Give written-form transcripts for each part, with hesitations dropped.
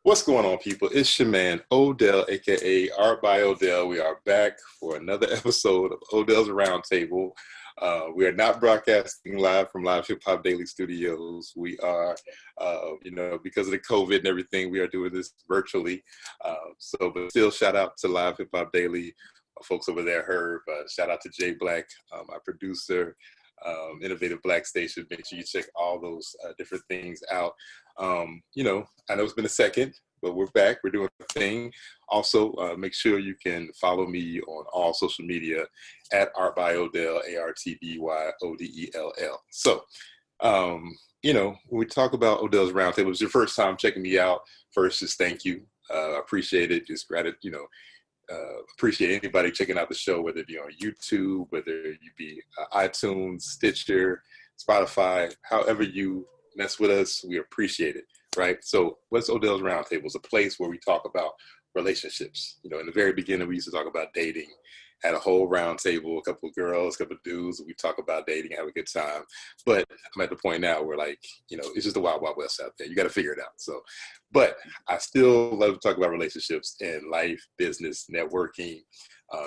What's going on, people? It's your man, Odell, aka Art by Odell. We are back for another episode of Odell's Roundtable. We are not broadcasting live from Live Hip Hop Daily Studios. We are, because of the COVID and everything, we are doing this virtually. But still, shout out to Live Hip Hop Daily, folks over there, Herb. Shout out to Jay Black, my producer. Innovative Black Station. Make sure you check all those different things out. I know it's been a second, but we're back. We're doing a thing. Also, make sure you can follow me on all social media at Art by Odell, ARTBYODELL. So, when we talk about Odell's Roundtable, it's your first time checking me out. First, just thank you. I appreciate it. Just gratitude, appreciate anybody checking out the show, whether it be on YouTube, whether you be iTunes, Stitcher, Spotify, however you mess with us, we appreciate it, right? So what's Odell's Roundtable? It's a place where we talk about relationships. In the very beginning, we used to talk about dating, had a whole round table, a couple of girls, a couple of dudes, we talk about dating, have a good time. But I'm at the point now where it's just the wild, wild west out there. You got to figure it out. But I still love to talk about relationships in life, business, networking,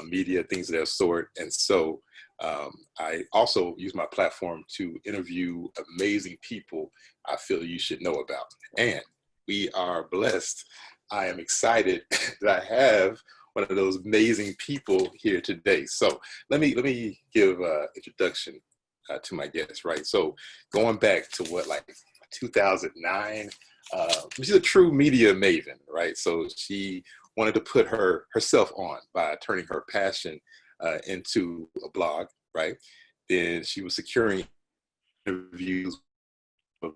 media, things of that sort. And so I also use my platform to interview amazing people I feel you should know about. And we are blessed. I am excited that I have one of those amazing people here today. So let me give an introduction to my guest, right? So going back to 2009, she's a true media maven, right? So she wanted to put herself on by turning her passion into a blog, right? Then she was securing interviews with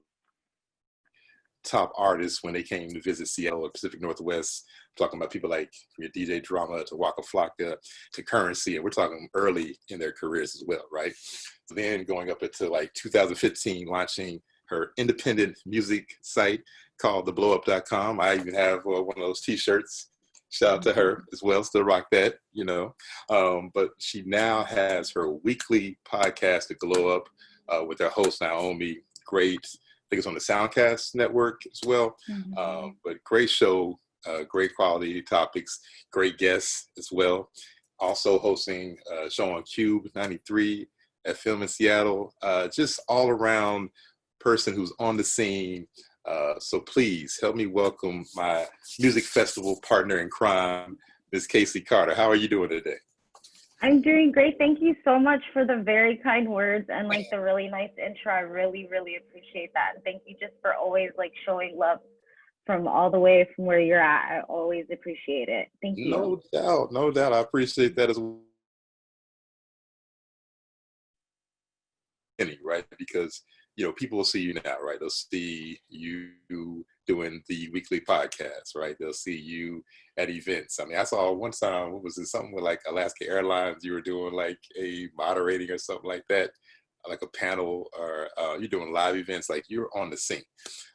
top artists when they came to visit Seattle or Pacific Northwest. I'm talking about people like from your DJ Drama to Waka Flocka to Currency, and we're talking early in their careers as well, right? So then going up into 2015, launching her independent music site called theblowup.com. I even have one of those t-shirts. Shout out to her as well. Still rock that, But she now has her weekly podcast, The Glow Up, with her host, Naomi. Great. I think it's on the Soundcast network as well. Mm-hmm. But great show, great quality topics, great guests as well. Also hosting a show on Cube 93 FM in Seattle. Just all around person who's on the scene. So please help me welcome my music festival partner in crime, Ms. Casey Carter. How are you doing today? I'm doing great. Thank you so much for the very kind words and the really nice intro. I really, really appreciate that. And thank you just for always showing love from all the way from where you're at. I always appreciate it. Thank you. No doubt. I appreciate that as well. Right? Because people will see you now, right? They'll see you doing the weekly podcast, right? They'll see you at events. I mean, I saw one time, what was it, something with Alaska Airlines, you were doing a moderating or something like that, like a panel, or you're doing live events, you're on the scene.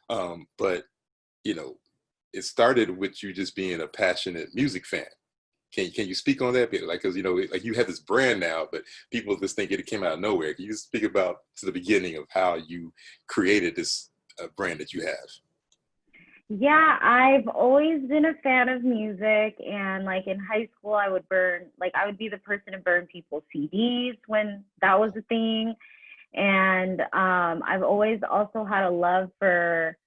But it started with you just being a passionate music fan. Can you speak on that? Because you have this brand now, but people just think it came out of nowhere. Can you speak about to the beginning of how you created this brand that you have? Yeah, I've always been a fan of music, and in high school, I would be the person to burn people's CDs when that was a thing. And I've always also had a love for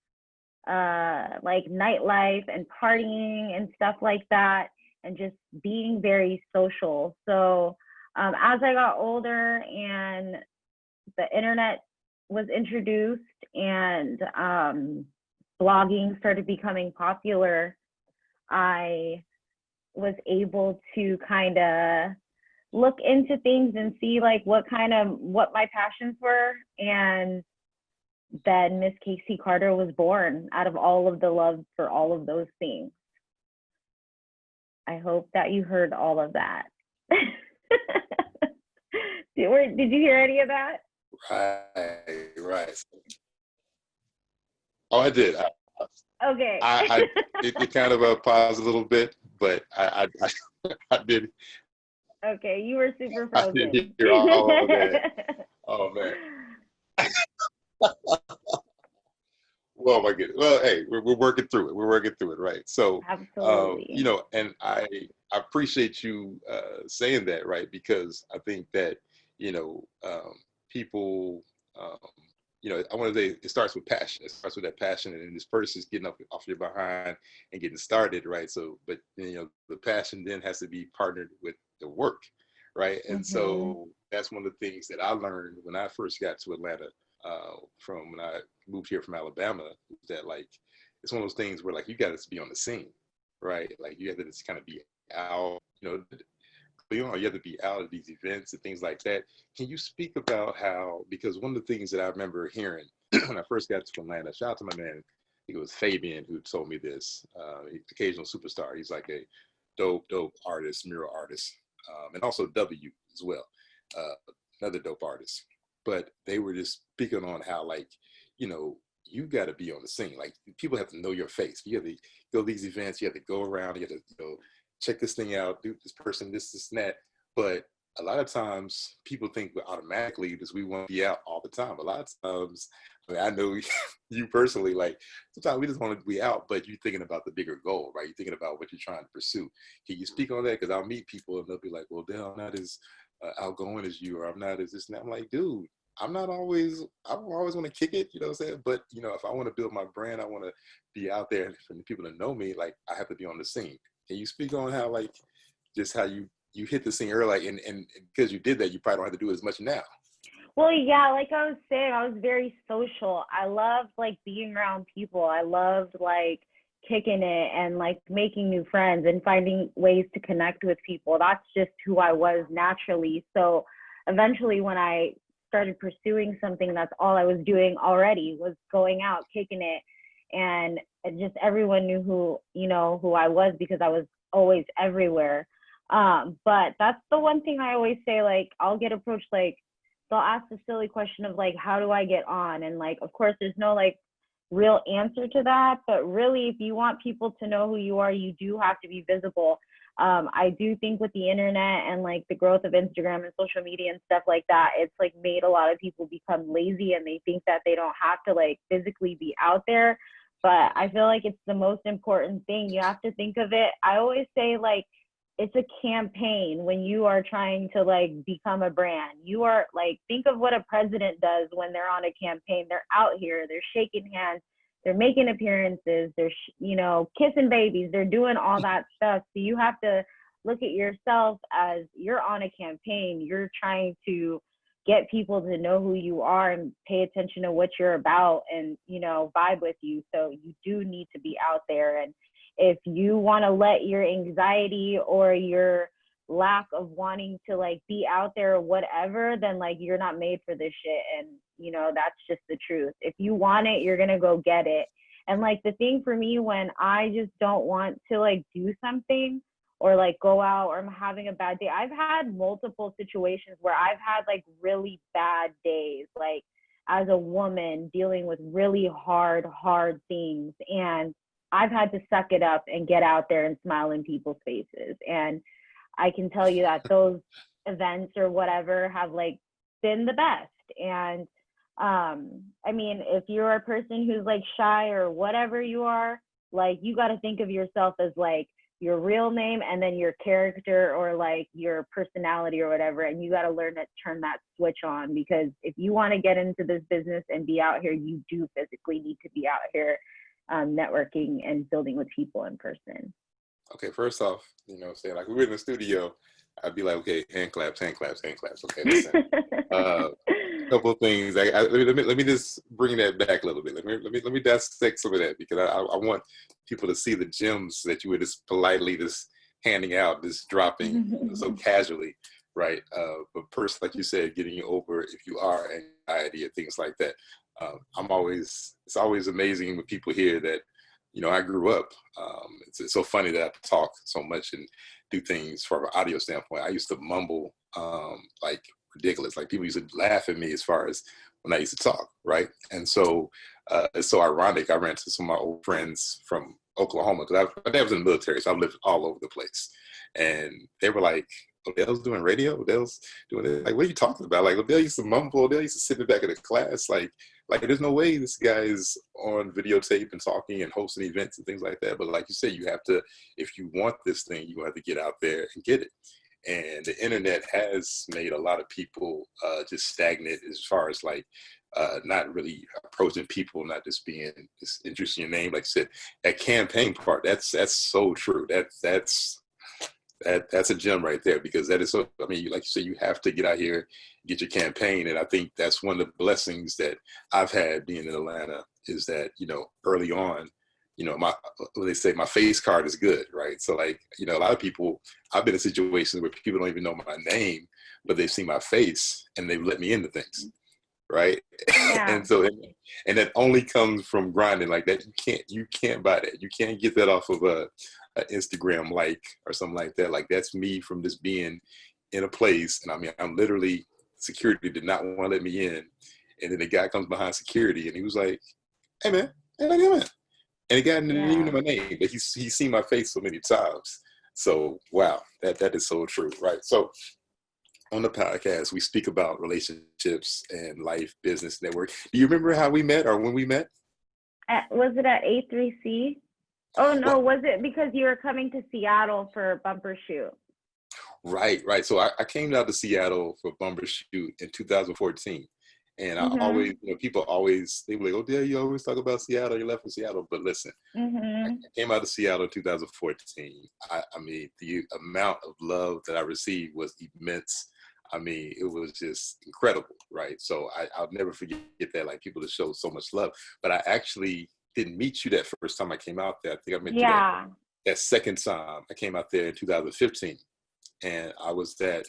nightlife and partying and stuff like that, and just being very social. So as I got older and the internet was introduced and blogging started becoming popular, I was able to kind of look into things and see what my passions were. And then Miss Casey Carter was born out of all of the love for all of those things. I hope that you heard all of that. Did you hear any of that? Right. Oh, I did. Okay. It kind of paused a little bit, but I did. Okay, you were super frozen. I did hear all of that. Oh, man. Well, my goodness. Well, hey, we're working through it. We're working through it, right? So, you Absolutely. know, and I appreciate you saying that, right? Because I think that, you know, people, um, you know, I want to say it starts with passion. It starts with that passion, and this person's getting up off your behind and getting started, right? So, but you know, the passion then has to be partnered with the work, right? And Mhm. so that's one of the things that I learned when I first got to Atlanta, from when I moved here from Alabama, that like it's one of those things where like you got to be on the scene, right? Like you have to just kind of be out, you have to be out at these events and things like that. Can you speak about how, because one of the things that I remember hearing when I first got to Atlanta, shout out to my man, I think it was Fabian who told me this, occasional superstar. He's like a dope artist, mural artist, and also W as well, uh, another dope artist. But they were just speaking on how like, you got to be on the scene. Like people have to know your face. You have to go to these events. You have to go around. You have to check this thing out, do this person, this, and that. But a lot of times people think we automatically because we want to be out all the time. A lot of times, I know you personally, like sometimes we just want to be out, but you're thinking about the bigger goal, right? You're thinking about what you're trying to pursue. Can you speak on that? Because I'll meet people and they'll be like, well, Dale, I'm not as outgoing as you, or I'm not as this and that. I'm like, dude, I don't always want to kick it, you know what I'm saying? But, if I want to build my brand, I want to be out there for the people to know me, like I have to be on the scene. Can you speak on how, like, just how you hit the scene early, like, and because you did that, you probably don't have to do as much now. Well, yeah, like I was saying, I was very social. I loved like being around people. I loved like kicking it and like making new friends and finding ways to connect with people. That's just who I was naturally. So eventually when I started pursuing something, that's all I was doing already, was going out, kicking it. And just everyone knew who I was because I was always everywhere. But that's the one thing I always say, like I'll get approached like they'll ask the silly question of like, how do I get on? And like, of course, there's no like real answer to that. But really, if you want people to know who you are, you do have to be visible. I do think with the internet and like the growth of Instagram and social media and stuff like that, it's like made a lot of people become lazy and they think that they don't have to like physically be out there. But I feel like it's the most important thing. You have to think of it. I always say like it's a campaign when you are trying to like become a brand. You are like, think of what a president does when they're on a campaign. They're out here, they're shaking hands, they're making appearances, they're kissing babies, they're doing all that stuff. So you have to look at yourself as you're on a campaign. You're trying to get people to know who you are and pay attention to what you're about and vibe with you. So you do need to be out there. And if you want to let your anxiety or your lack of wanting to like be out there or whatever, then like you're not made for this shit. And that's just the truth. If you want it, you're gonna go get it. And like the thing for me, when I just don't want to like do something or like go out or I'm having a bad day, I've had multiple situations where I've had like really bad days, like as a woman dealing with really hard things. And I've had to suck it up and get out there and smile in people's faces. And I can tell you that those events or whatever have like been the best. And I mean, if you're a person who's like shy or whatever you are, like you got to think of yourself as like your real name and then your character or like your personality or whatever. And you got to learn to turn that switch on, because if you want to get into this business and be out here, you do physically need to be out here networking and building with people in person. Okay, first off, saying like we were in the studio, I'd be like, okay, hand claps, hand claps, hand claps. Okay, listen. Couple of things. Let me just bring that back a little bit. Let me dissect some of that, because I want people to see the gems that you were just politely just handing out, just dropping so casually, right? But first, like you said, getting you over if you are anxiety and things like that. It's always amazing when people hear that. I grew up. It's so funny that I talk so much and do things from an audio standpoint. I used to mumble like ridiculous. Like people used to laugh at me as far as when I used to talk, right? And so it's so ironic. I ran into some of my old friends from Oklahoma because my dad was in the military, so I lived all over the place. And they were like, Odell's doing radio. Odell's doing it. Like, what are you talking about? Like, Odell used to mumble. Odell used to sit in the back of the class. Like, there's no way this guy is on videotape and talking and hosting events and things like that. But like you said, you have to, if you want this thing, you have to get out there and get it. And the internet has made a lot of people just stagnant as far as like not really approaching people, not just being just interested in your name. Like I said, that campaign part, that's so true. That's a gem right there, because that is so, I mean, like you said, you have to get out here, get your campaign. And I think that's one of the blessings that I've had being in Atlanta, is that, you know, early on, you know, they say my face card is good, right? So like, you know, a lot of people, I've been in situations where people don't even know my name, but they've seen my face and they've let me into things, right? Yeah. and that only comes from grinding like that. You can't buy that. You can't get that off of a Instagram like or something like that. Like, that's me from just being in a place, and I mean, I'm literally, security did not want to let me in, and then the guy comes behind security and he was like, "Hey man, hey, let him in." And the guy didn't even know my name, but he's seen my face so many times. So wow, that is so true, right? So on the podcast, we speak about relationships and life, business, network. Do you remember how we met or when we met? Was it at A3C? Oh no, What? was it because you were coming to Seattle for Bumper Shoot? Right. So I came out to Seattle for Bumper Shoot in 2014. And I Mhm. always, you know, people always, they were like, "Oh, yeah, you always talk about Seattle. You left for Seattle." But listen, I Mhm. came out to Seattle in 2014. I mean, the amount of love that I received was immense. I mean, it was just incredible, right? So I'll never forget that. Like, people that showed so much love. But I actually didn't meet you that first time I came out there. I think I met you Yeah. that second time. I came out there in 2015, and I was at,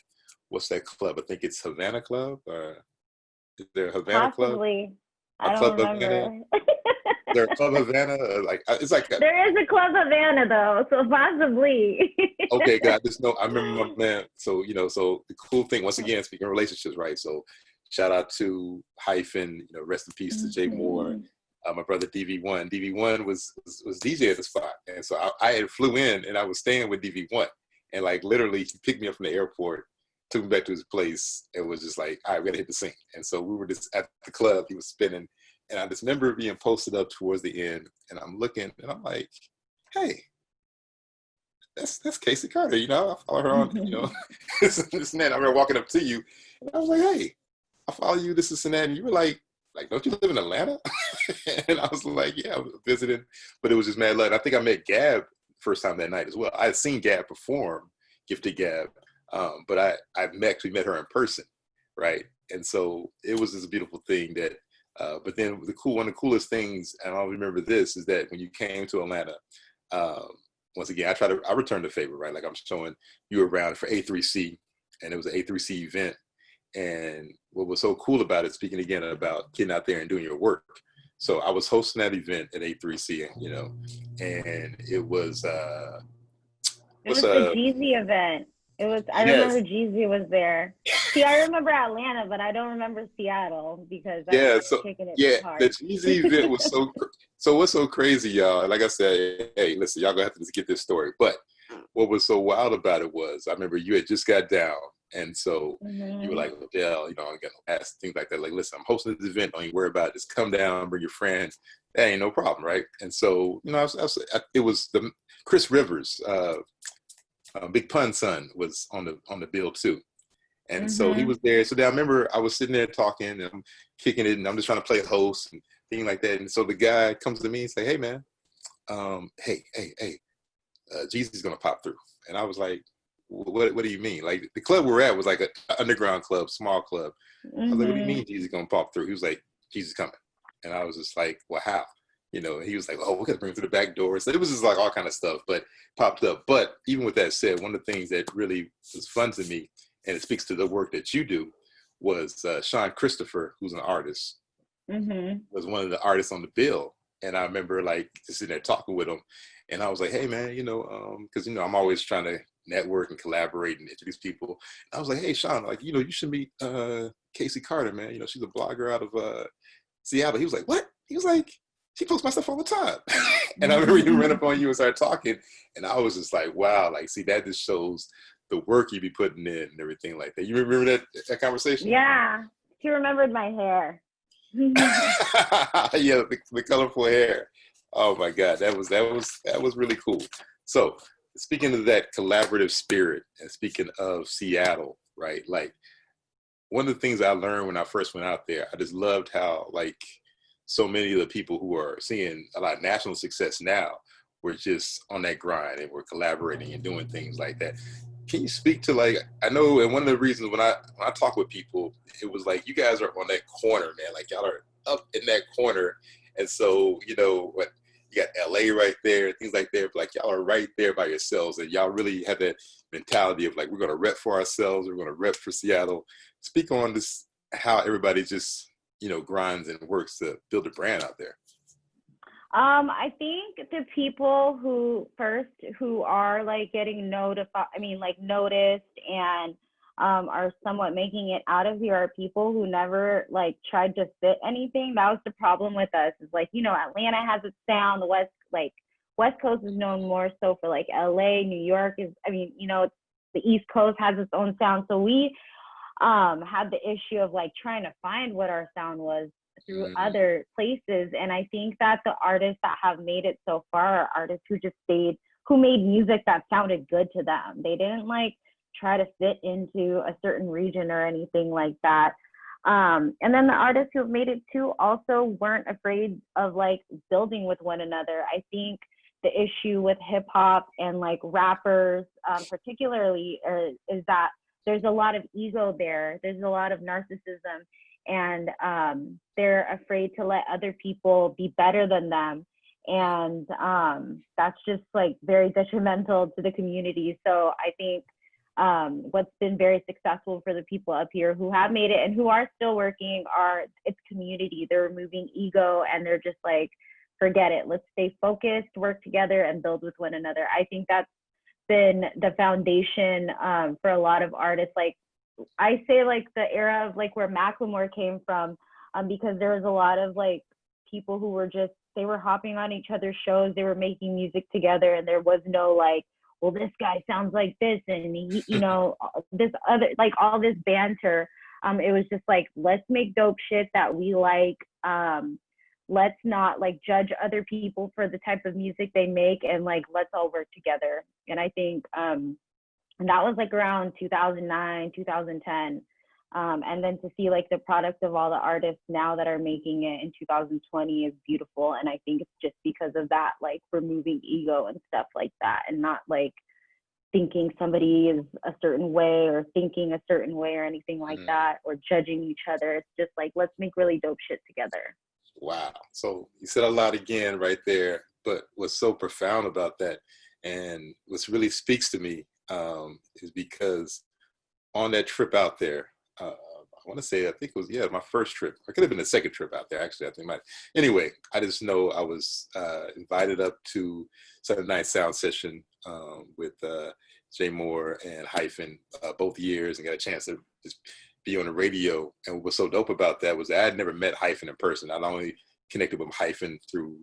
what's that club? I think it's Havana Club, or is there a Havana Club? Possibly. A I don't Club Havana? remember. There a Club Havana? Like, it's like a, There is a Club Havana though, so possibly. okay, God, just know, I remember my man. So, you know, so the cool thing, once again, speaking of relationships, right? So shout out to Hyphen, you know, rest in peace to Jay Moore, Mhm. my brother DV1. DV1 was DJ at the spot. And so I had flew in and I was staying with DV1. And like, literally, he picked me up from the airport, took me back to his place, and was just like, "All right, we gotta hit the scene." And so we were just at the club, he was spinning. And I just remember being posted up towards the end, and I'm looking and I'm like, "Hey, that's Casey Carter, you know, I follow her on, you know, this and that." I remember walking up to you, and I was like, "Hey, I follow you, this is and that." And you were like, "Don't you live in Atlanta?" And I was like, "Yeah, I was visiting," but it was just mad luck. I think I met Gab first time that night as well. I had seen Gab perform, Gifted Gab, but I actually met her in person, right? And so it was this beautiful thing that. But then one of the coolest things, and I'll remember this, is that when you came to Atlanta, um, once again, I returned the favor, right? Like, I'm showing you around for A3C, and it was an A3C event. And what was so cool about it, speaking again about getting out there and doing your work. So I was hosting that event at A3C, you know, and it was, It what's was the Jeezy event. I yes, remember Jeezy was there. See, I remember Atlanta, but I don't remember Seattle because I was yeah, so kicking it yeah, the hard. Jeezy event was so what's so crazy, y'all. Like I said, hey, listen, y'all gonna have to just get this story. But what was so wild about it was, I remember you had just got down, and so you were Mhm. like, "Odell, you know, I'm gonna ask things like that. Like, listen, I'm hosting this event. Don't you worry about it. Just come down, bring your friends. That ain't no problem, right?" And so, you know, it was the Chris Rivers, Big Pun son, was on the bill too. And so he Mhm. was there. So then I remember I was sitting there talking, and I'm kicking it, and I'm just trying to play host and things like that. And so the guy comes to me and say, "Hey man, hey, Jeezy's gonna pop through." And I was like, "What do you mean?" Like, the club we're at was like an underground club, small club. I was like, "What do you Mhm. mean Jeezy's gonna pop through?" He was like, "Jeezy's coming." And I was just like, "Well, how?" You know, he was like, "Oh, we're gonna bring him through the back door." So it was just like all kind of stuff, but popped up. But even with that said, one of the things that really was fun to me, and it speaks to the work that you do, was Sean Christopher, who's an artist, Mhm. was one of the artists on the bill. And I remember like just sitting there talking with him, and I was like, "Hey man, you know, because you know I'm always trying to network and collaborate and introduce people." And I was like, "Hey Sean, like, you know, you should meet Casey Carter, man. You know, she's a blogger out of Seattle." He was like, "What?" He was like, "She posts my stuff all the time." And I remember he ran up on you and started talking, and I was just like, "Wow!" Like, see, that just shows the work you be putting in and everything like that. You remember that conversation? Yeah, he remembered my hair. Yeah, the colorful hair. Oh my God, that was really cool. So speaking of that collaborative spirit, and speaking of Seattle, right? Like one of the things I learned when I first went out there, I just loved how like so many of the people who are seeing a lot of national success now were just on that grind and we're collaborating and doing things like that. Can you speak to like, I know, and one of the reasons when I talk with people, it was like you guys are on that corner, man. Like y'all are up in that corner, and so what you got LA right there, things like that. But like y'all are right there by yourselves, and y'all really have that mentality of like we're gonna rep for ourselves, we're gonna rep for Seattle. Speak on this, how everybody just grinds and works to build a brand out there. I think the people who are like getting noticed and are somewhat making it out of here are people who never like tried to fit anything. That was the problem with us. Is like, Atlanta has its sound. The West Coast is known more so for like LA, New York the East Coast has its own sound. So we had the issue of like trying to find what our sound was through other places. And I think that the artists that have made it so far are artists who made music that sounded good to them. They didn't like try to fit into a certain region or anything like that. And then the artists who have made it too also weren't afraid of like building with one another. I think the issue with hip hop and like rappers, particularly, is that there's a lot of ego there. There's a lot of narcissism, and they're afraid to let other people be better than them. And that's just like very detrimental to the community. So I think what's been very successful for the people up here who have made it and who are still working it's community. They're removing ego and they're just like, forget it. Let's stay focused, work together, and build with one another. I think that's been the foundation for a lot of artists. Like I say, like the era of like where Macklemore came from, because there was a lot of like people who were they were hopping on each other's shows, they were making music together, and there was no like, well, this guy sounds like this, and he, this other, like all this banter. It was just like, let's make dope shit that we like. Let's not like judge other people for the type of music they make, and like let's all work together. And I think and that was like around 2009, 2010. And then to see like the product of all the artists now that are making it in 2020 is beautiful. And I think it's just because of that, like removing ego and stuff like that, and not like thinking somebody is a certain way or thinking a certain way or anything like that, or judging each other. It's just like, let's make really dope shit together. Wow. So you said a lot again right there, but what's so profound about that and what really speaks to me is because on that trip out there, I want to say, I think it was, my first trip. It could have been the second trip out there, actually. I think anyway, I just know I was invited up to Saturday Night Sound Session with Jay Moore and Hyphen both years, and got a chance to just be on the radio. And what was so dope about that was that I had never met Hyphen in person. I'd only connected with Hyphen through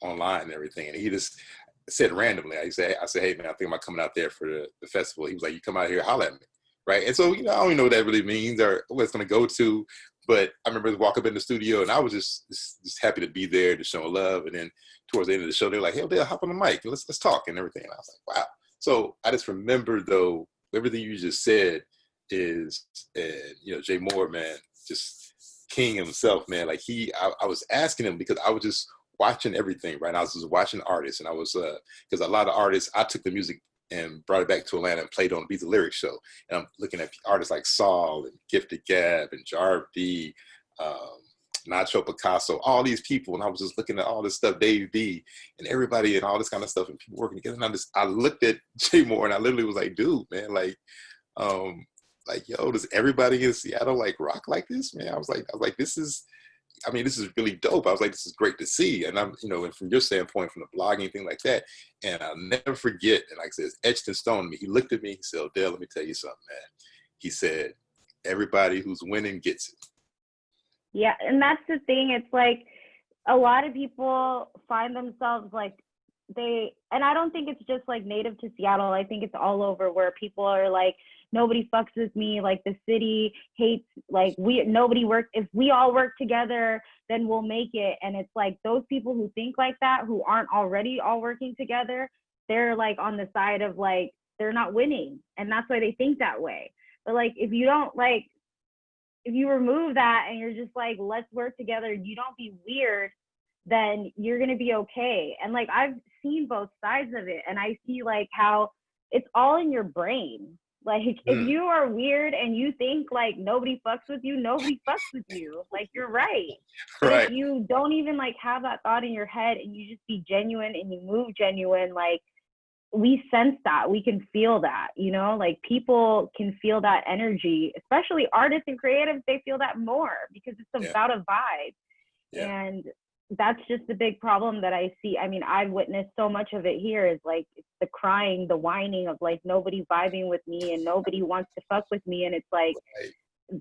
online and everything. And he just said randomly, I said, hey man, I think I'm coming out there for the festival. He was like, you come out here, holler at me. Right. And so, I don't even know what that really means or what it's going to go to. But I remember walking up in the studio and I was just happy to be there to show love. And then towards the end of the show, they're like, hey, Odell, hop on the mic. Let's talk and everything. And I was like, wow. So I just remember, though, everything you just said is, Jay Moore, man, just king himself, man. Like I was asking him because I was just watching everything, right? I was just watching artists, and I was, because a lot of artists, I took the music and brought it back to Atlanta and played on the Beat the Lyrics show. And I'm looking at artists like Saul and Gifted Gab and Jar B, Nacho Picasso, all these people. And I was just looking at all this stuff, Dave B and everybody and all this kind of stuff and people working together. And I looked at Jay Moore and I literally was like, dude, man, like, yo, does everybody in Seattle like rock like this, man? I was like, this is really dope. I was like, this is great to see. And I'm, and from your standpoint, from the blogging, thing like that. And I'll never forget, and like I said, it's etched in stone to me. He looked at me, he said, Odell, let me tell you something, man. He said, everybody who's winning gets it. Yeah, and that's the thing. It's like a lot of people find themselves like and I don't think it's just like native to Seattle. I think it's all over, where people are like, nobody fucks with me. Like, the city hates, like, nobody works. If we all work together, then we'll make it. And it's like, those people who think like that, who aren't already all working together, they're like on the side of like, they're not winning. And that's why they think that way. But like, if you don't like, if you remove that and you're just like, let's work together, you don't be weird, then you're going to be okay. And like, I've seen both sides of it, and I see like how it's all in your brain. Like, if you are weird and you think like nobody fucks with you, nobody fucks with you. Like, you're right. But Right. if you don't even like have that thought in your head and you just be genuine and you move genuine, like, we sense that, we can feel that, you know, like, people can feel that energy, especially artists and creatives. They feel that more because it's about a vibe. Yeah. And that's just the big problem that I see. I mean, I've witnessed so much of it here, is like, it's the crying, the whining of like, nobody vibing with me and nobody wants to fuck with me. And it's like,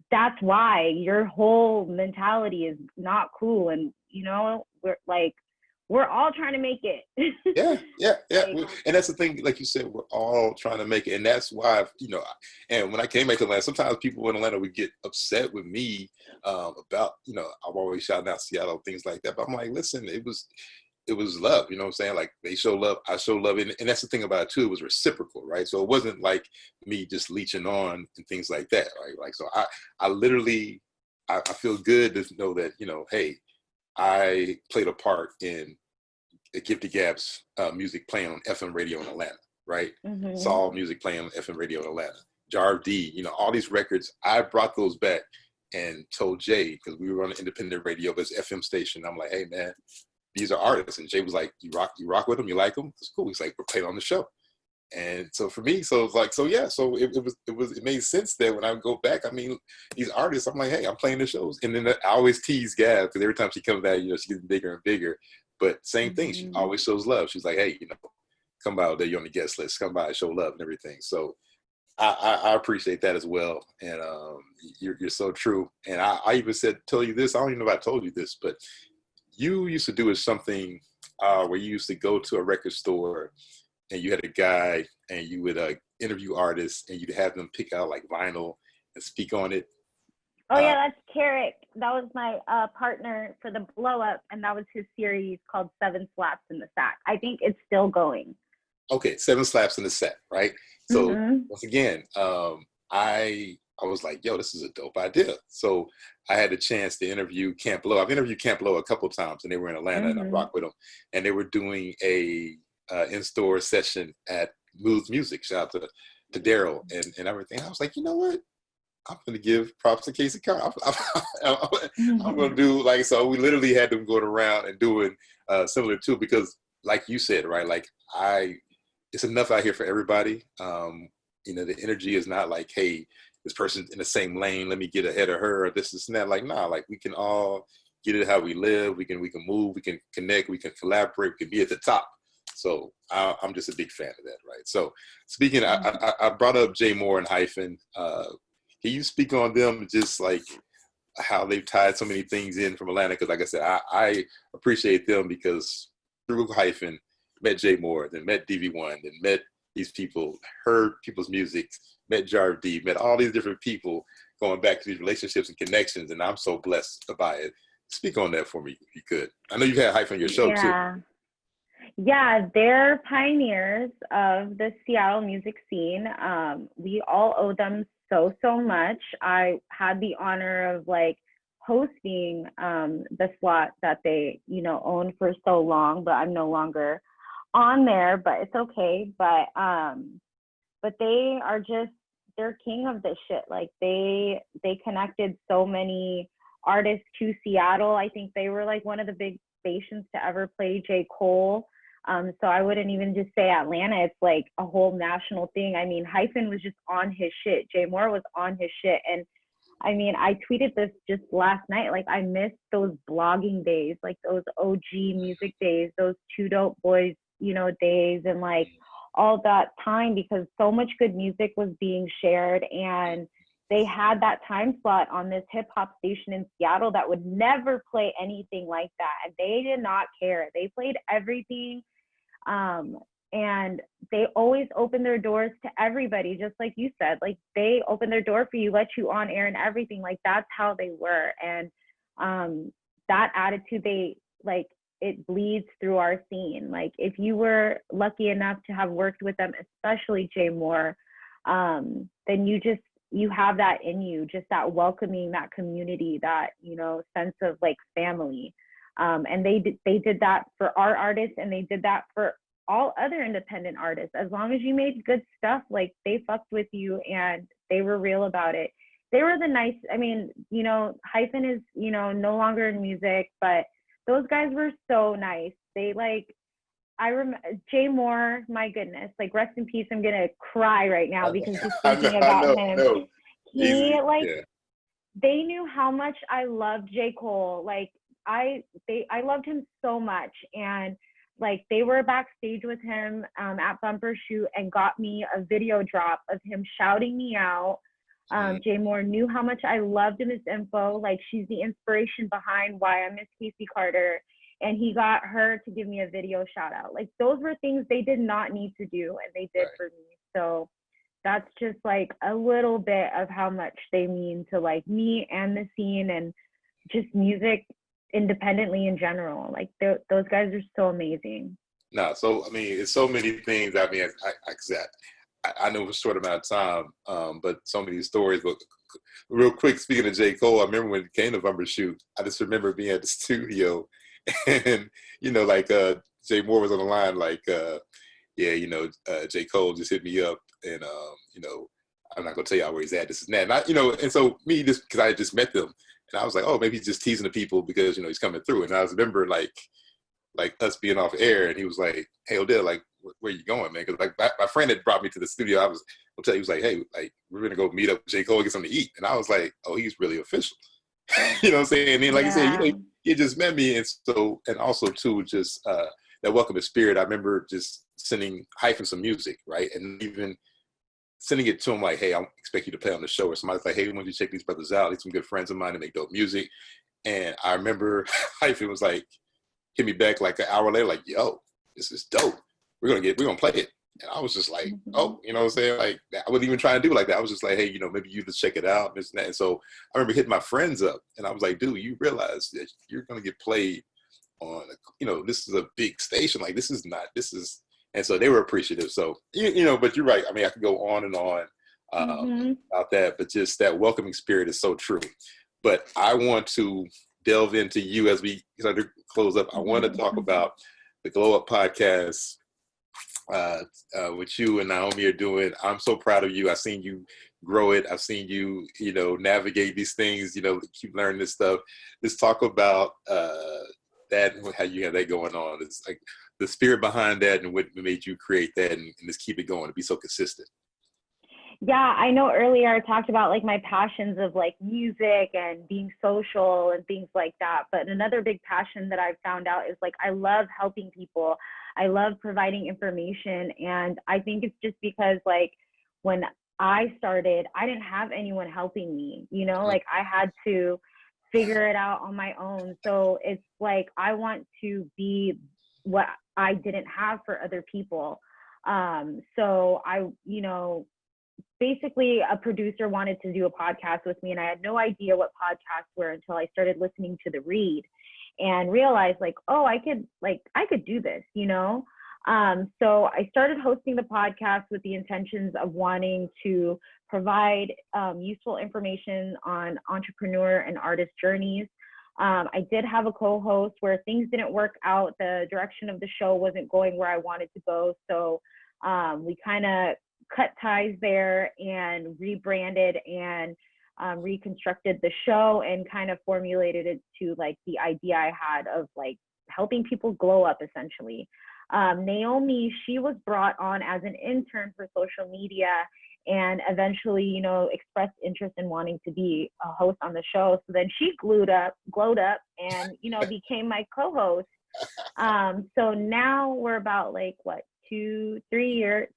that's why your whole mentality is not cool. And, you know, we're all trying to make it. Yeah. Like, And that's the thing, like you said, we're all trying to make it. And that's why, and when I came back to Atlanta, sometimes people in Atlanta would get upset with me about, I'm always shouting out Seattle, things like that. But I'm like, listen, it was love, you know what I'm saying? Like, they show love, I show love. And that's the thing about it too, it was reciprocal, right? So it wasn't like me just leeching on and things like that, right? Like, so I literally, I feel good to know that, hey, I played a part in Gifted Gab's music playing on FM radio in Atlanta, right? Saul music playing on FM radio in Atlanta. Jar D, all these records, I brought those back and told Jay, because we were on an independent radio, but it's FM station. I'm like, hey man, these are artists. And Jay was like, you rock with them, you like them? It's cool. He's like, we're playing on the show. And so for me, so it's like, so yeah, so it made sense that when I go back, I mean, these artists, I'm like, hey, I'm playing the shows. And then I always tease Gab, because every time she comes back, she's getting bigger and bigger. But same thing, she always shows love. She's like, hey, come by there, you're on the guest list, come by, show love and everything. So I appreciate that as well. And you're so true. And I even tell you this, I don't even know if I told you this, but you used to do something where you used to go to a record store and you had a guide and you would interview artists and you'd have them pick out like vinyl and speak on it. Oh yeah, that's Carrick. That was my partner for the Blow Up, and that was his series called 7 Slaps in the Sack. I think it's still going. Okay, 7 Slaps in the Sack, right? So once again, I was like, yo, this is a dope idea. So I had the chance to interview Camp Low. I've interviewed Camp Low a couple of times, and they were in Atlanta, and I rocked with them. And they were doing a in-store session at Moods Music. Shout out to Daryl and everything. I was like, you know what? I'm going to give props to Casey Carr. I'm going to do like, so we literally had them going around and doing similar too, because like you said, right? Like it's enough out here for everybody. The energy is not like, hey, this person's in the same lane, let me get ahead of her, or this and that. Like, nah, like we can all get it how we live. We can move, we can connect, we can collaborate, we can be at the top. So I'm just a big fan of that, right? So speaking, I brought up Jay Moore and Hyphen. Can you speak on them, just like how they've tied so many things in from Atlanta? Because like I said, I appreciate them because through Hyphen, met Jay Moore, then met DV1, then met these people, heard people's music, met Jar D, met all these different people, going back to these relationships and connections, and I'm so blessed by it. Speak on that for me, if you could. I know you've had Hyphen on your show too. Yeah, they're pioneers of the Seattle music scene. We all owe them so much. I had the honor of like hosting the slot that they, owned for so long, but I'm no longer on there, but it's okay. But they are they're king of this shit. Like they connected so many artists to Seattle. I think they were like one of the big stations to ever play J. Cole. So I wouldn't even just say Atlanta, it's like a whole national thing. I mean, Hyphen was just on his shit. Jay Moore was on his shit. And I mean, I tweeted this just last night, like I missed those blogging days, like those OG music days, those Two Dope Boys, days, and like all that time, because so much good music was being shared. And they had that time slot on this hip hop station in Seattle that would never play anything like that. And they did not care. They played everything. And they always open their doors to everybody, just like you said. Like, they open their door for you, let you on air and everything. Like, that's how they were. And that attitude, it bleeds through our scene. Like, if you were lucky enough to have worked with them, especially Jay Moore, then you have that in you, just that welcoming, that community, that, sense of like family. And they did that for our artists, and they did that for all other independent artists. As long as you made good stuff, like, they fucked with you and they were real about it. They were Hyphen is, no longer in music, but those guys were so nice. They I remember Jay Moore, my goodness, like, rest in peace. I'm gonna cry right now because just thinking about him. No. He Yeah. They knew how much I loved J. Cole. Like, I loved him so much, and like, they were backstage with him at Bumper Shoot and got me a video drop of him shouting me out. Jay Moore knew how much I loved Miss Info. Like, she's the inspiration behind why I miss Casey Carter. And he got her to give me a video shout out. Like, those were things they did not need to do, and they did for me. So that's just like a little bit of how much they mean to like me and the scene and just music independently in general. Like, those guys are so amazing. No, so I mean, it's so many things. I mean, I know it was a short amount of time, but so many stories. But real quick, speaking of J. Cole, I remember when it came to Bumper Shoot, I just remember being at the studio, and Jay Moore was on the line, like, J. Cole just hit me up, and I'm not gonna tell y'all where he's at. This is that, and and so me, just because I had just met them, and I was like, oh, maybe he's just teasing the people because he's coming through, and I remember like us being off air, and he was like, hey, Odell, like, where you going, man? Because like my friend had brought me to the studio. I'll tell you, he was like, hey, like, we're gonna go meet up with J. Cole and get something to eat, and I was like, oh, he's really official. You know what I'm saying? And then, like I said, you just met me, and also too, just that welcoming spirit. I remember just sending Hyphen some music, right, and even sending it to him like, hey, I expect you to play on the show, or somebody's like, hey, why don't you check these brothers out? These some good friends of mine and make dope music. And I remember Hyphen was like, hit me back like an hour later, like, yo, this is dope. We're gonna play it. And I was just like, oh, you know what I'm saying? Like, I wasn't even trying to do it like that. I was just like, hey, maybe you just check it out, this and that. And so I remember hitting my friends up, and I was like, dude, you realize that you're gonna get played on, this is a big station. Like, this is. And so they were appreciative. So, but you're right. I mean, I could go on and on about that, but just that welcoming spirit is so true. But I want to delve into you as we start to close up. I want to talk about the Glow Up podcast, which you and Naomi are doing. I'm so proud of you. I've seen you grow it. I've seen you, navigate these things, keep learning this stuff. Let's talk about that and how you have that going on. It's like the spirit behind that and what made you create that and just keep it going to be so consistent. Yeah, I know earlier I talked about like my passions of like music and being social and things like that. But another big passion that I've found out is like, I love helping people. I love providing information. And I think it's just because like when I started, I didn't have anyone helping me, like I had to figure it out on my own. So it's like, I want to be what I didn't have for other people. So I, basically a producer wanted to do a podcast with me, and I had no idea what podcasts were until I started listening to The Read and realized like, oh, I could do this, So I started hosting the podcast with the intentions of wanting to provide useful information on entrepreneur and artist journeys. I did have a co-host where things didn't work out. The direction of the show wasn't going where I wanted to go. So we kind of cut ties there and rebranded and reconstructed the show and kind of formulated it to like the idea I had of like helping people glow up essentially. Naomi, she was brought on as an intern for social media and eventually, expressed interest in wanting to be a host on the show. So then she glowed up and, became my co-host. So now we're about like, what, 3 years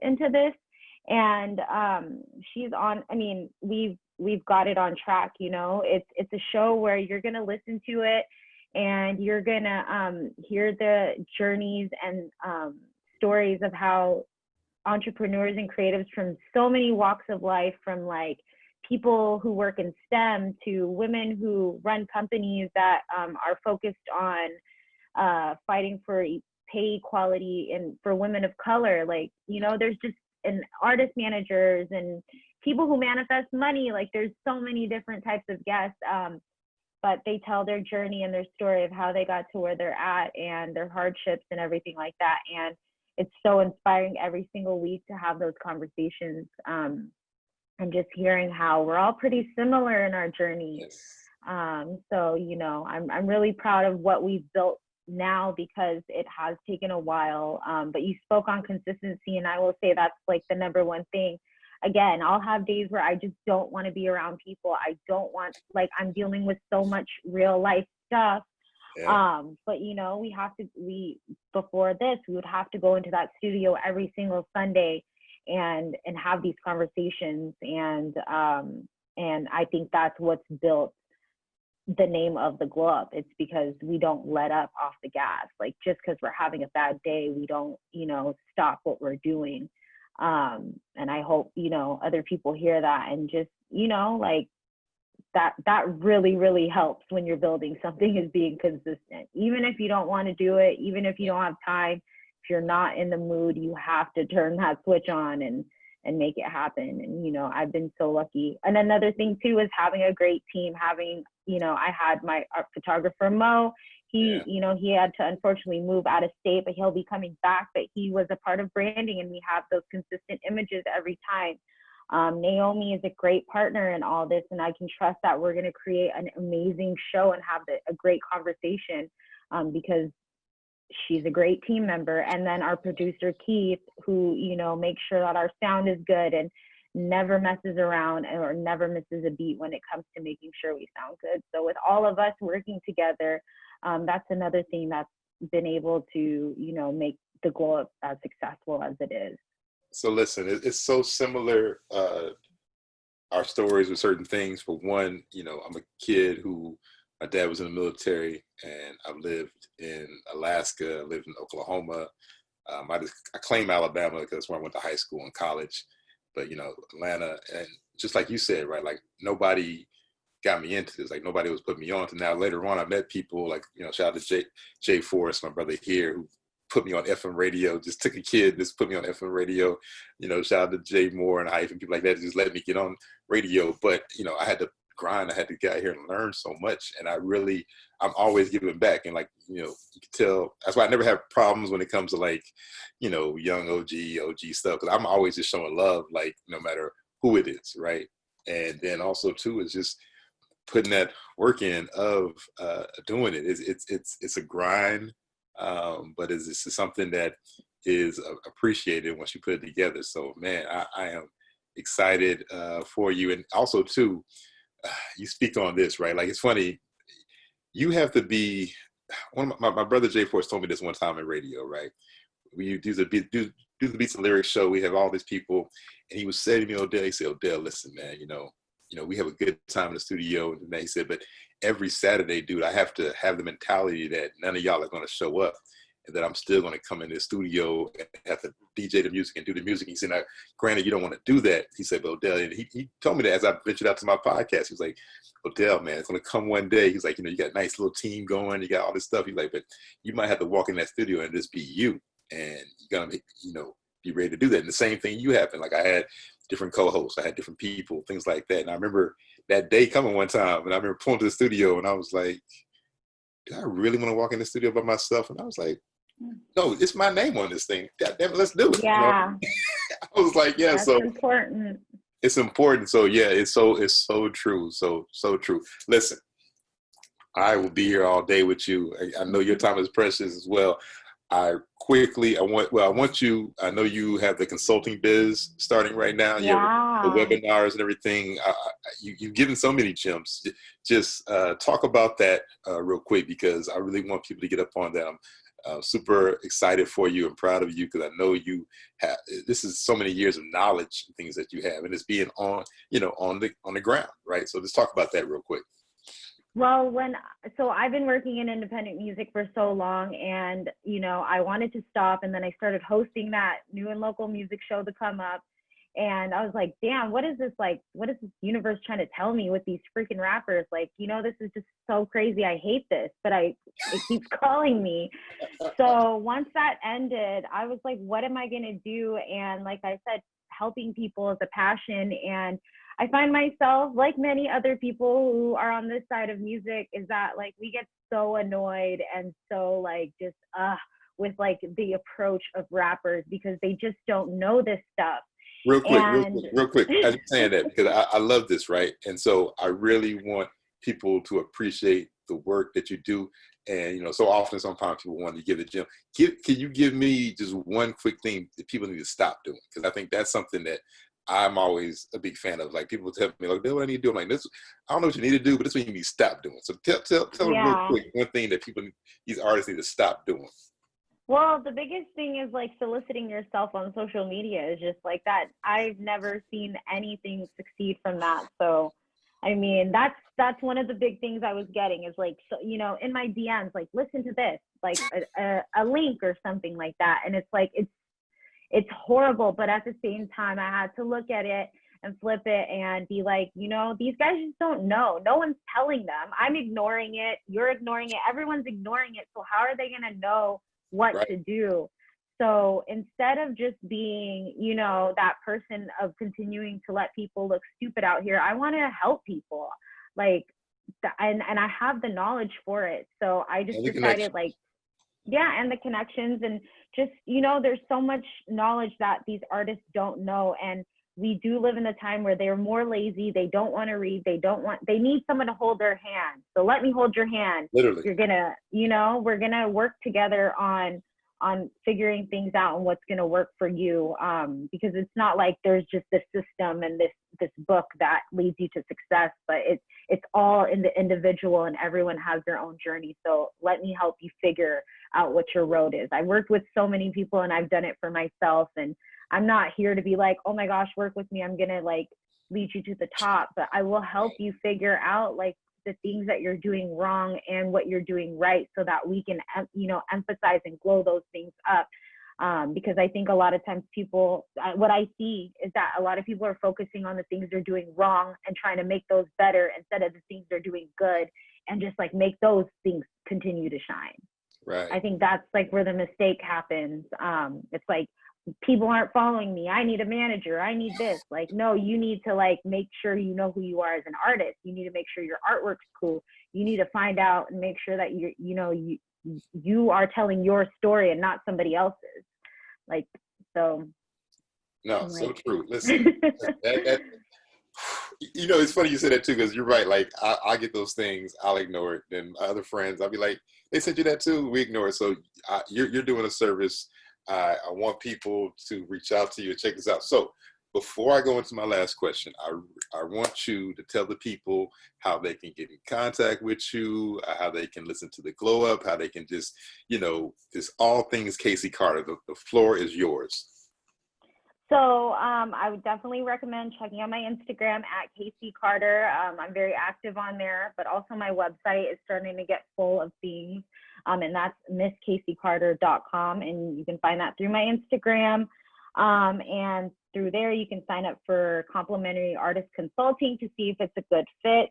into this. And she's on, I mean, we've got it on track, It's a show where you're going to listen to it and you're gonna hear the journeys and stories of how entrepreneurs and creatives from so many walks of life, from like people who work in STEM to women who run companies that are focused on fighting for pay equality and for women of color. Like, you know, there's just and artist managers and people who manifest money. Like, there's so many different types of guests, but they tell their journey and their story of how they got to where they're at and their hardships and everything like that. And it's so inspiring every single week to have those conversations, and just hearing how we're all pretty similar in our journey. Yes. So, you know, I'm really proud of what we've built now, because it has taken a while. But you spoke on consistency, and I will say that's like the number one thing. Again, I'll have days where I just don't want to be around people. I don't want, like, I'm dealing with so much real life stuff. Yeah. But you know, before this, we would have to go into that studio every single Sunday and have these conversations. And I think that's what's built the name of the Glow Up. It's because we don't let up off the gas. Like, just because we're having a bad day, we don't, you know, stop what we're doing. And I hope, you know, other people hear that, and just, you know, like, that really, really helps when you're building something, is being consistent. Even if you don't want to do it, even if you don't have time, if you're not in the mood, you have to turn that switch on and make it happen. And, you know, I've been so lucky. And another thing too is having a great team, you know, I had my art photographer, Mo. He, you know, he had to unfortunately move out of state, but he'll be coming back. But he was a part of branding, and we have those consistent images every time. Naomi is a great partner in all this, and I can trust that we're going to create an amazing show and have a great conversation, because she's a great team member. And then our producer, Keith, who, you know, makes sure that our sound is good and never messes around or never misses a beat when it comes to making sure we sound good. So with all of us working together, that's another thing that's been able to, you know, make the Glow Up as successful as it is. So listen, it's so similar, our stories with certain things. For one, you know, I'm a kid who, my dad was in the military, and I've lived in Alaska, lived in Oklahoma. I claim Alabama because that's where I went to high school and college. But, you know, Atlanta, and just like you said, right, like, nobody got me into this. Like, nobody was putting me on to. Now, later on, I met people like, you know, shout out to Jay Forrest, my brother here, who put me on FM radio. Just took a kid, just put me on FM radio. You know, shout out to Jay Moore and Hype and people like that, just let me get on radio. But, you know, I had to grind. I had to get out here and learn so much. And I'm always giving back. And, like, you know, you can tell, that's why I never have problems when it comes to, like, you know, young OG stuff. Cause I'm always just showing love, like, no matter who it is. Right. And then also too, is just putting that work in of doing it. It's a grind. But it's something that is appreciated once you put it together. So, man, I am excited for you. And also, too, you speak on this, right? Like, it's funny. You have to be, my brother Jay Force told me this one time in radio, right? We do the Beats and Lyrics show. We have all these people. And he was saying to me, Odell, he said, Odell, listen, man, you know, we have a good time in the studio. And he said, but every Saturday, dude, I have to have the mentality that none of y'all are going to show up, and that I'm still going to come in the studio and have to DJ the music and do the music. He said, now, granted, you don't want to do that. He said, but Odell, and he told me that as I ventured out to my podcast. He was like, Odell, man, it's going to come one day. He's like, you know, you got a nice little team going. You got all this stuff. He's like, but you might have to walk in that studio and just be you. And you're going to, you know, be ready to do that. And the same thing you happened. Like, I had different co-hosts. I had different people, things like that. And I remember that day coming one time, and I remember pulling to the studio, and I was like, do I really want to walk in the studio by myself? And I was like, no, it's my name on this thing. God damn it, let's do it. Yeah. You know? I was like, yeah, that's so important. It's important. So yeah, it's so true. So true. Listen, I will be here all day with you. I know your time is precious as well. I want you, I know you have the consulting biz starting right now. Yeah. The webinars and everything. You've given so many gems. Just talk about that real quick, because I really want people to get up on that. I'm super excited for you and proud of you, because I know you have, this is so many years of knowledge and things that you have, and it's being on the ground, right? So let's talk about that real quick. Well, so I've been working in independent music for so long, and I wanted to stop, and then I started hosting that new and local music show, The Come Up, and I was like, damn, what is this like? What is this universe trying to tell me with these freaking rappers? Like, this is just so crazy. I hate this, but it keeps calling me. So once that ended, I was like, what am I gonna do? And like I said, helping people is a passion, and I find myself, like many other people who are on this side of music, is that like we get so annoyed and so like just with like the approach of rappers because they just don't know this stuff. Real quick, as you're saying that, because I love this, right? And so I really want people to appreciate the work that you do. And so often, sometimes people want to give the gym. Can you give me just one quick thing that people need to stop doing? Because I think that's something that I'm always a big fan of. Like people tell me, like, "What I need to do?" I'm like, "This, I don't know what you need to do, but this is what you need to stop doing." So tell them real quick one thing that these artists need to stop doing. Well, the biggest thing is like soliciting yourself on social media is just like that. I've never seen anything succeed from that. So, I mean, that's one of the big things I was getting is like, so, in my DMs, like, listen to this, like a link or something like that. And it's like, it's horrible. But at the same time, I had to look at it and flip it and be like, these guys just don't know. No one's telling them. I'm ignoring it. You're ignoring it. Everyone's ignoring it. So how are they going to know what Right. to do? So instead of just being, that person of continuing to let people look stupid out here, I want to help people. Like, and I have the knowledge for it. So I just decided like, yeah, and the connections and just, there's so much knowledge that these artists don't know. And we do live in a time where they're more lazy. They don't want to read. They need someone to hold their hand. So let me hold your hand. Literally. You're gonna, we're gonna work together on figuring things out and what's gonna work for you. Because it's not like there's just this system and this book that leads you to success, but it's all in the individual and everyone has their own journey. So let me help you figure out what your road is. I worked with so many people and I've done it for myself, and I'm not here to be like, oh my gosh, work with me, I'm gonna like lead you to the top, but I will help you figure out like the things that you're doing wrong and what you're doing right so that we can emphasize and glow those things up. Because I think a lot of times what I see is that a lot of people are focusing on the things they're doing wrong and trying to make those better instead of the things they're doing good and just like make those things continue to shine. Right. I think that's like where the mistake happens. It's like, people aren't following me. I need a manager. I need this. Like, no, you need to like make sure you know who you are as an artist. You need to make sure your artwork's cool. You need to find out and make sure that you are telling your story and not somebody else's. Like, so. No, so true. Listen, it's funny you said that too, because you're right. Like I get those things, I'll ignore it. Then my other friends, I'll be like, they sent you that too, we ignore it. So you're doing a service. I want people to reach out to you and check this out. So before I go into my last question, I want you to tell the people how they can get in contact with you, how they can listen to the Glow Up, how they can just, just all things Casey Carter. The floor is yours. So I would definitely recommend checking out my Instagram at Casey Carter. I'm very active on there, but also my website is starting to get full of things. And that's misscaseycarter.com. And you can find that through my Instagram. And through there, you can sign up for complimentary artist consulting to see if it's a good fit.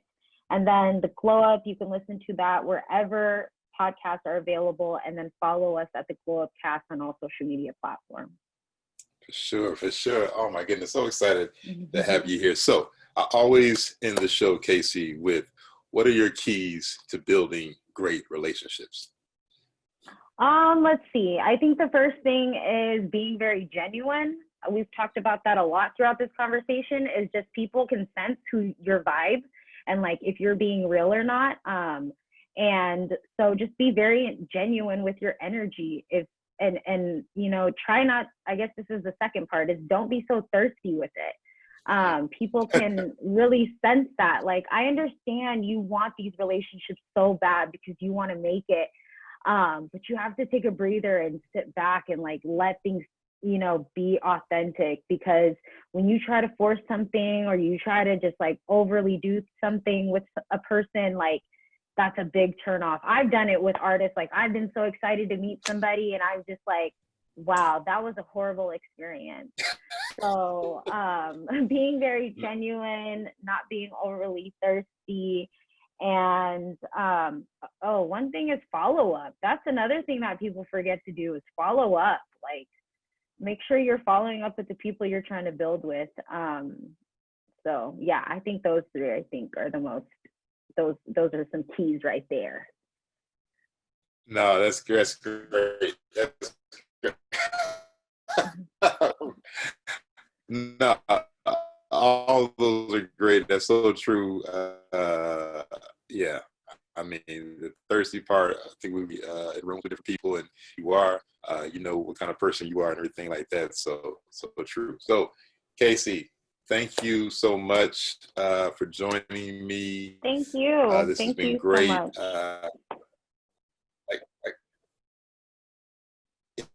And then the Glow Up, you can listen to that wherever podcasts are available. And then follow us at the Glow Up Cast on all social media platforms. For sure. Oh my goodness, so excited to have you here. So I always end the show, Casey, with what are your keys to building great relationships? Let's see. I think the first thing is being very genuine. We've talked about that a lot throughout this conversation, is just people can sense who your vibe and like if you're being real or not. And so just be very genuine with your energy. And try not, I guess this is the second part, is don't be so thirsty with it. People can really sense that. Like, I understand you want these relationships so bad because you want to make it. But you have to take a breather and sit back and like let things, be authentic, because when you try to force something or you try to just like overly do something with a person, like that's a big turnoff. I've done it with artists. Like, I've been so excited to meet somebody, and I was just like, wow, that was a horrible experience. So being very genuine, not being overly thirsty. And one thing is follow up. That's another thing that people forget to do is follow up. Like, make sure you're following up with the people you're trying to build with. So yeah, I think those three, I think, are the most, those are some keys right there. No, that's great. That's great. That's great. No, all those are great. That's so true. Yeah, I mean, the thirsty part, I think we be in rooms with different people, and you are, you know what kind of person you are and everything like that. So true. So, Casey, thank you so much for joining me. Thank you. This has Thank been you great. so much.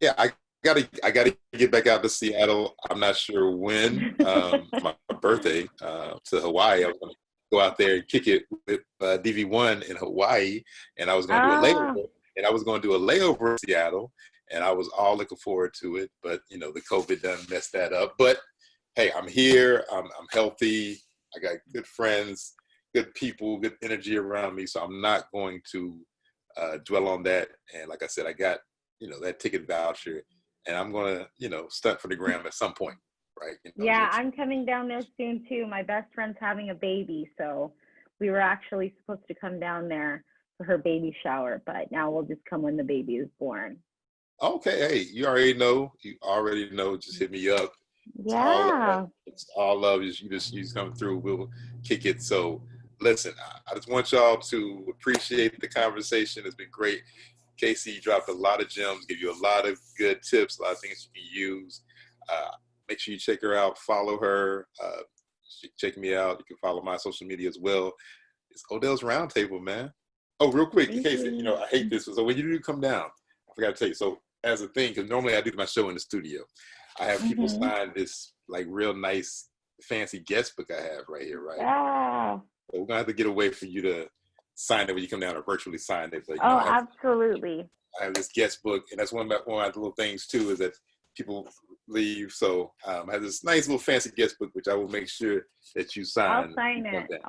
Yeah, I gotta get back out to Seattle. I'm not sure when. My birthday to Hawaii. I was gonna go out there and kick it with DV1 in Hawaii, and I was gonna do a layover. And I was gonna do a layover in Seattle, and I was all looking forward to it. But you know, the COVID done messed that up. But hey, I'm here. I'm healthy. I got good friends, good people, good energy around me. So I'm not going to dwell on that. And like I said, I got, you know, that ticket voucher, and I'm gonna, you know, stunt for the gram at some point, right? You know, Yeah, I'm coming down there soon too. My best friend's having a baby, so we were actually supposed to come down there for her baby shower, but now we'll just come when the baby is born. okay, hey, you already know. You already know. Just hit me up. Yeah. It's all love. You just come through. We'll kick it. So listen, I just want y'all to appreciate the conversation. It's been great. Casey dropped a lot of gems, give you a lot of good tips, a lot of things you can use. Make sure you check her out, follow her, check me out. You can follow my social media as well. It's Odell's Roundtable, man. Oh, real quick, Casey, you know, I hate this. So when you do come down, I forgot to tell you. So as a thing, because normally I do my show in the studio, I have people sign this like real nice, fancy guest book I have right here, right? Yeah. So we're gonna have to get away for you to sign it when you come down, or virtually sign it. But, you Oh, know, absolutely. I have this guest book, and that's one of my little things too, is that people leave. So I have this nice little fancy guest book, which I will make sure that you sign. I'll sign it.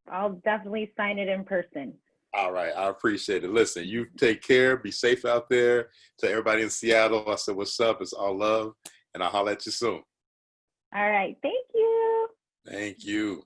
I'll definitely sign it in person. All right, I appreciate it. Listen, you take care, be safe out there. To everybody in Seattle, I said, what's up? It's all love, and I'll holler at you soon. All right. Thank you. Thank you.